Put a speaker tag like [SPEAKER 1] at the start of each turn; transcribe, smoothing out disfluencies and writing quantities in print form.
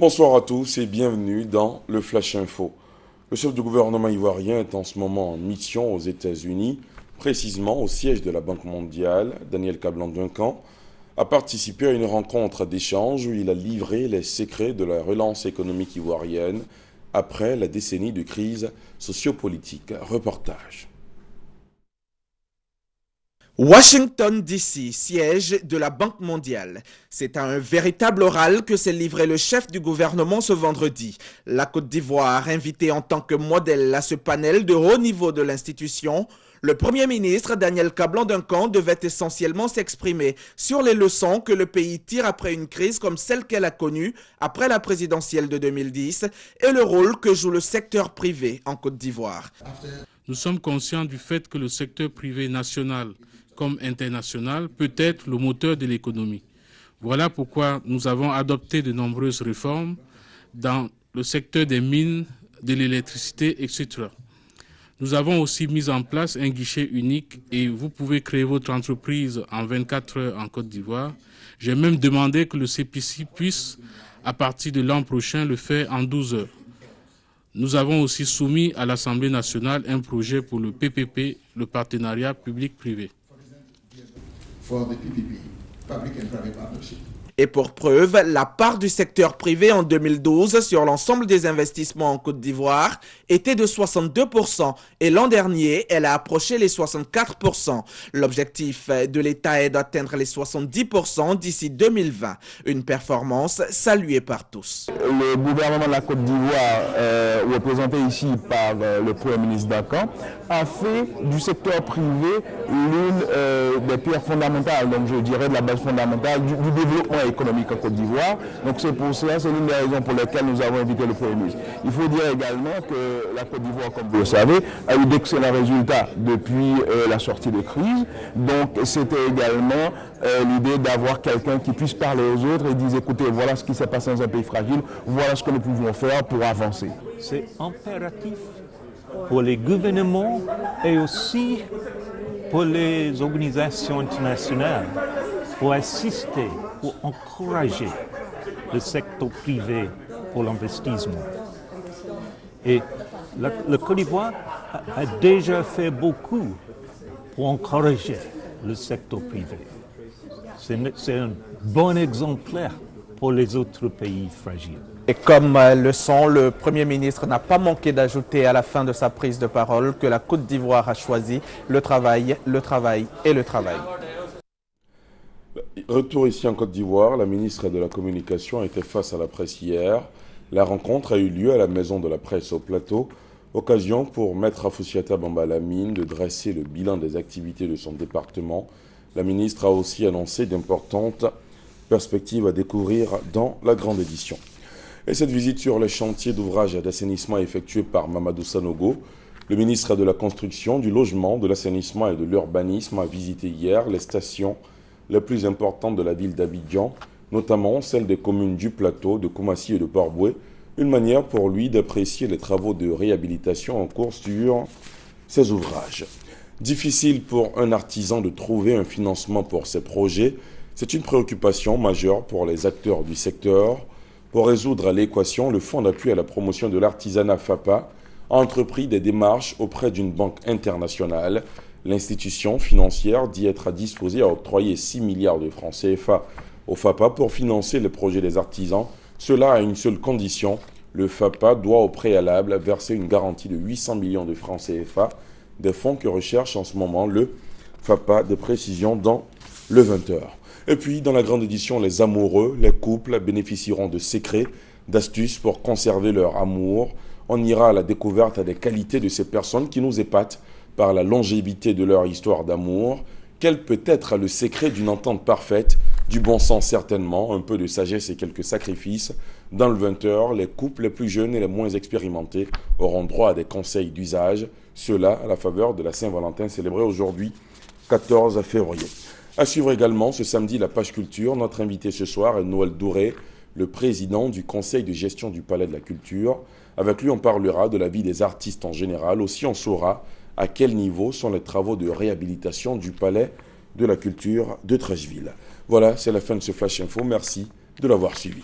[SPEAKER 1] Bonsoir à tous et bienvenue dans le Flash Info. Le chef du gouvernement ivoirien est en ce moment en mission aux États-Unis, précisément au siège de la Banque mondiale. Daniel Kablan-Duncan a participé à une rencontre d'échange où il a livré les secrets de la relance économique ivoirienne après la décennie de crise sociopolitique. Reportage.
[SPEAKER 2] Washington, D.C., siège de la Banque mondiale. C'est à un véritable oral que s'est livré le chef du gouvernement ce vendredi. La Côte d'Ivoire, invitée en tant que modèle à ce panel de haut niveau de l'institution, le Premier ministre Daniel Kablan-Duncan devait essentiellement s'exprimer sur les leçons que le pays tire après une crise comme celle qu'elle a connue après la présidentielle de 2010 et le rôle que joue le secteur privé en Côte d'Ivoire.
[SPEAKER 3] Nous sommes conscients du fait que le secteur privé national comme international peut être le moteur de l'économie. Voilà pourquoi nous avons adopté de nombreuses réformes dans le secteur des mines, de l'électricité, etc. Nous avons aussi mis en place un guichet unique et vous pouvez créer votre entreprise en 24 heures en Côte d'Ivoire. J'ai même demandé que le CPC puisse, à partir de l'an prochain, le faire en 12 heures. Nous avons aussi soumis à l'Assemblée nationale un projet pour le PPP, le partenariat public-privé.
[SPEAKER 2] Et pour preuve, la part du secteur privé en 2012 sur l'ensemble des investissements en Côte d'Ivoire était de 62% et l'an dernier, elle a approché les 64%. L'objectif de l'État est d'atteindre les 70% d'ici 2020, une performance saluée par tous.
[SPEAKER 4] Le gouvernement de la Côte d'Ivoire, représenté ici par le Premier ministre Duncan, a fait du secteur privé l'une des pierres fondamentales, donc je dirais de la base fondamentale du développement économique en Côte d'Ivoire. Donc c'est pour cela, c'est l'une des raisons pour lesquelles nous avons invité le Premier ministre. Il faut dire également que la Côte d'Ivoire, comme vous le savez, a eu d'excellents résultats depuis la sortie de crise. Donc c'était également l'idée d'avoir quelqu'un qui puisse parler aux autres et dire écoutez, voilà ce qui s'est passé dans un pays fragile, voilà ce que nous pouvons faire pour avancer.
[SPEAKER 5] C'est impératif pour les gouvernements et aussi pour les organisations internationales pour assister, pour encourager le secteur privé pour l'investissement. Et le Côte d'Ivoire a déjà fait beaucoup pour encourager le secteur privé. C'est un bon exemplaire pour les autres pays fragiles.
[SPEAKER 2] Et comme leçon, le Premier ministre n'a pas manqué d'ajouter à la fin de sa prise de parole que la Côte d'Ivoire a choisi le travail, le travail et le travail.
[SPEAKER 1] Retour ici en Côte d'Ivoire, la ministre de la Communication était face à la presse hier. La rencontre a eu lieu à la Maison de la Presse au Plateau, occasion pour Maître Afoussiata Bamba Lamine de dresser le bilan des activités de son département. La ministre a aussi annoncé d'importantes perspectives à découvrir dans la grande édition. Et cette visite sur les chantiers d'ouvrage d'assainissement effectués par Mamadou Sanogo, le ministre de la Construction, du Logement, de l'Assainissement et de l'Urbanisme a visité hier les stations les plus importantes de la ville d'Abidjan, notamment celles des communes du Plateau, de Koumassi et de Port-Boué, une manière pour lui d'apprécier les travaux de réhabilitation en cours sur ces ouvrages. Difficile pour un artisan de trouver un financement pour ses projets, c'est une préoccupation majeure pour les acteurs du secteur. Pour résoudre l'équation, le Fonds d'appui à la promotion de l'artisanat FAPA a entrepris des démarches auprès d'une banque internationale. L'institution financière dit être disposée à octroyer 6 milliards de francs CFA au FAPA pour financer les projets des artisans. Cela à une seule condition, le FAPA doit au préalable verser une garantie de 800 millions de francs CFA, des fonds que recherche en ce moment le FAPA, des précisions dans le 20h. Et puis, dans la grande édition, les amoureux, les couples bénéficieront de secrets, d'astuces pour conserver leur amour. On ira à la découverte des qualités de ces personnes qui nous épatent par la longévité de leur histoire d'amour. Quel peut être le secret d'une entente parfaite? Du bon sens certainement, un peu de sagesse et quelques sacrifices. Dans le 20h, les couples les plus jeunes et les moins expérimentés auront droit à des conseils d'usage. Cela à la faveur de la Saint-Valentin célébrée aujourd'hui, 14 février. À suivre également ce samedi la page culture. Notre invité ce soir est Noël Douré, le président du conseil de gestion du Palais de la Culture. Avec lui, on parlera de la vie des artistes en général. Aussi, on saura à quel niveau sont les travaux de réhabilitation du Palais de la Culture de Treichville. Voilà, c'est la fin de ce Flash Info. Merci de l'avoir suivi.